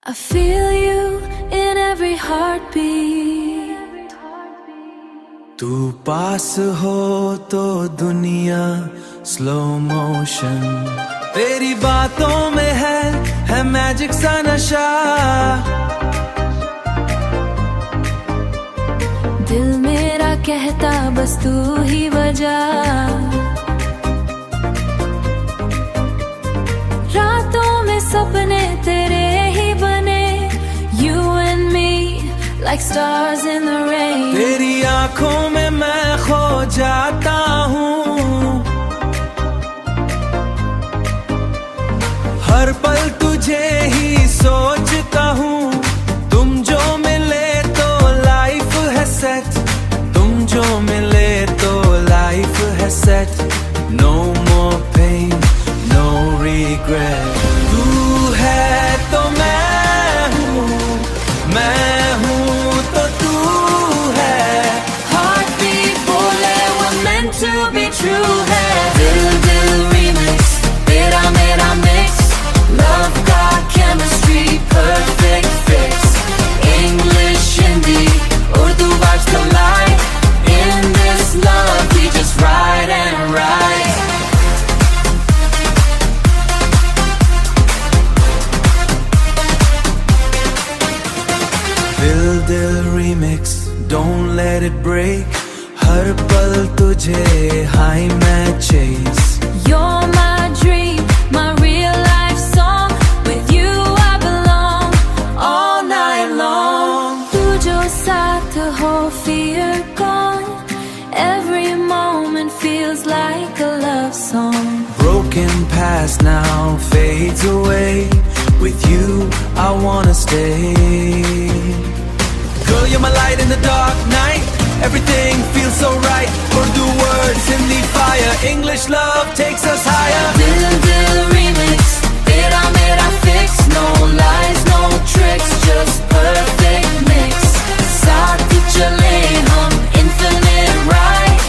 I feel you in every heartbeat. तू पास हो तो दुनिया स्लो मोशन, तेरी बातों में है मैजिक सा नशा। दिल मेरा कहता बस तू ही वजह, रातों में सपने तेरे ही बने, you and me like stars in the rain। तेरी आंखों में मैं खो जाता हूँ, हर पल तुझे ही सोचता हूँ। तुम जो मिले तो लाइफ है सेट, तुम जो मिले तो लाइफ है set. No more pain, no regret। तू है तो मैं हूँ तो तू है। Heartbeat बोले we're meant to be true है। दिल दिल remix तेरा मेरा mix, love का chemistry perfect fix। English Hindi Urdu vibes collide, in this love we just ride and ride। दिल दिल remix, don't let it break। हर पल तुझे हाई मैं chase। You're my dream, my real life song, with you I belong all night long। तू जो साथ हो fear gone, every moment feels like a love song। Broken past now fades away, with you I wanna stay। Girl, you're my light in the dark night, everything feels so right। Urdu words in the fire, English love takes us higher। Dil dil remix तेरा मेरा fix, no lies no tricks, just perfect mix। साथ चले हम infinite ride,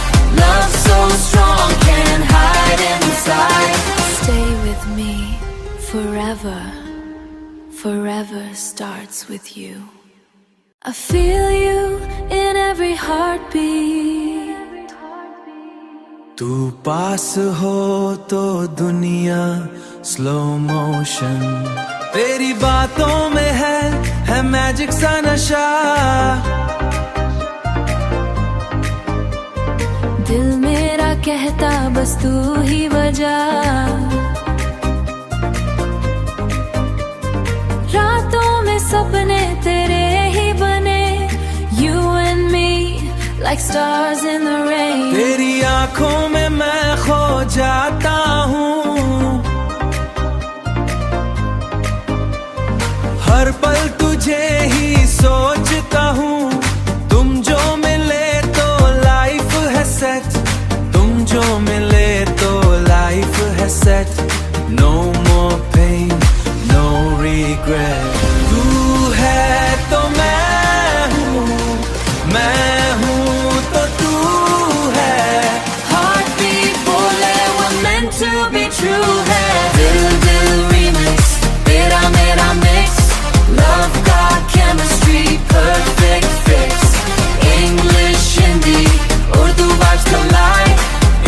love so strong can't hide inside। Stay with me forever, forever starts with you। I feel you in every heartbeat। तू पास हो तो दुनिया slow motion, तेरी बातों में है मैजिक सा नशा। दिल मेरा कहता बस तू ही वजह, रातों में सपने तेरे ही बने, you and me like stars in the rain। तेरी आंखों में मैं खो जाता हूँ, हर पल तुझे ही सोचता हूँ। तुम जो मिले तो लाइफ है सेट, तुम जो मिले तो लाइफ है set. No more pain, no regret। तू है तो मैं हूँ तो तू है। Heartbeat बोले we're meant to be true है। दिल दिल remix तेरा मेरा mix, love का chemistry perfect fix। English Hindi Urdu vibes collide,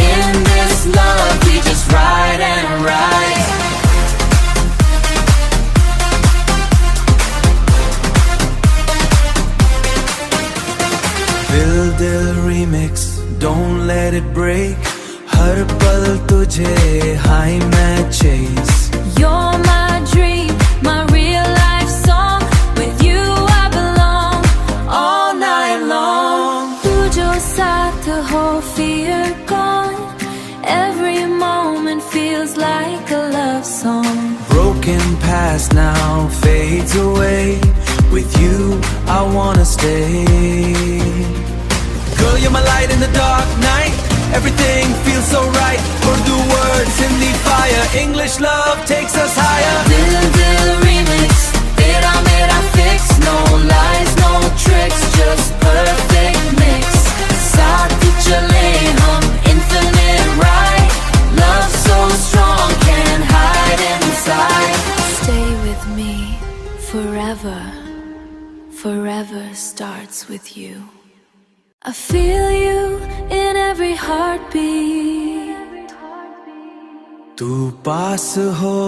in this love we just ride and ride। दिल दिल remix, don't let it break। हर पल तुझे हाई मैं chase। You're my dream, my real life song, with you I belong all night long। तू जो साथ हो fear gone, every moment feels like a love song। Broken past now fades away, with you I wanna stay। Girl, you're my light in the dark night, everything feels so right। Urdu words in the fire, English love takes us higher। Dil dil remix तेरा मेरा fix, no lies no tricks, just perfect mix। साथ चले हम infinite ride, love so strong can't hide inside। Stay with me forever। forever, forever starts with you. I feel you in every heartbeat. तू पास हो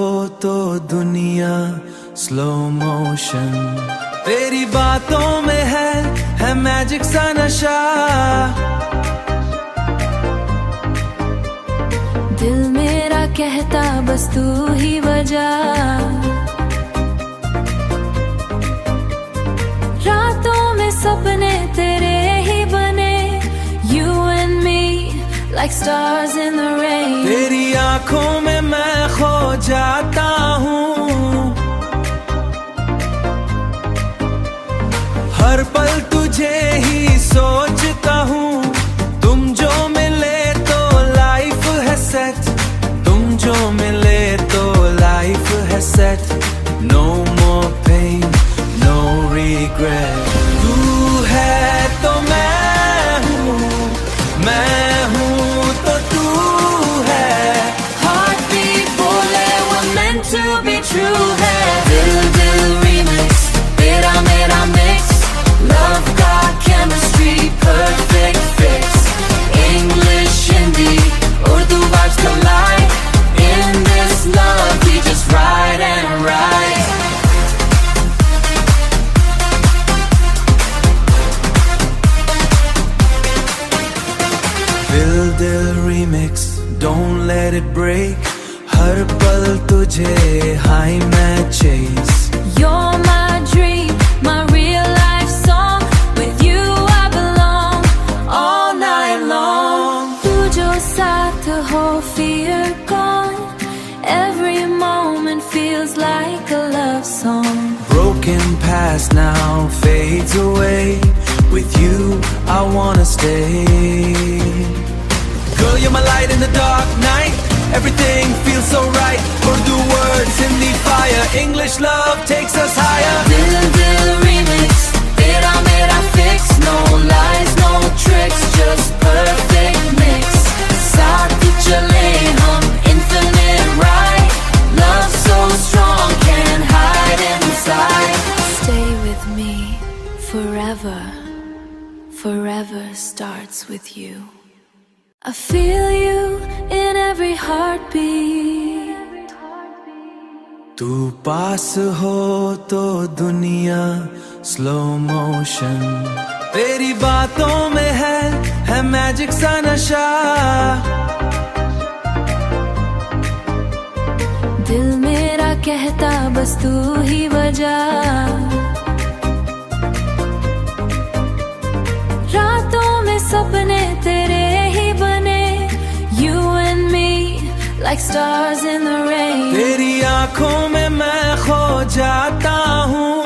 तो दुनिया slow motion, तेरी बातों में है मैजिक सा नशा। दिल मेरा कहता बस तू ही बजा, रातों में सपने तेरे ही बने, you and me like stars in the rain. तेरी आंखों में मैं खो जाता हूँ, हर पल तुझे ही सोचता हूँ। तुम जो मिले तो लाइफ है सेट, तुम जो मिले तो लाइफ है set. No more pain, no regret. तू है तो मैं हूँ तो तू है। Heartbeat बोले we're meant to be true है। दिल दिल remix, तेरा मेरा mix, love का chemistry perfect fix. English, Hindi, Urdu vibes collide, in this love we just ride and ride. दिल दिल remix, don't let it break, हर पल तुझे हाई मैं chase. You're my dream, my real life song. With you I belong all night long. तू जो साथ हो fear gone, every moment feels like a love song. Broken past now fades away, with you I wanna stay. Girl, you're my light in the dark night, everything feels so right. Urdu words in the fire, English love takes us higher. Dil dil remix, tera mera fix. No lies, no tricks, just perfect mix. Saath chale hum, infinite ride. Love so strong, can't hide inside. Stay with me forever, forever starts with you. I feel you in every heartbeat. तू पास हो तो दुनिया slow motion, तेरी बातों में है magic सा नशा। दिल मेरा कहता बस तू ही बजा, रातों में सपने तेरे ही बने, you and me like stars in the rain. तेरी आंखों में मैं खो जाता हूँ,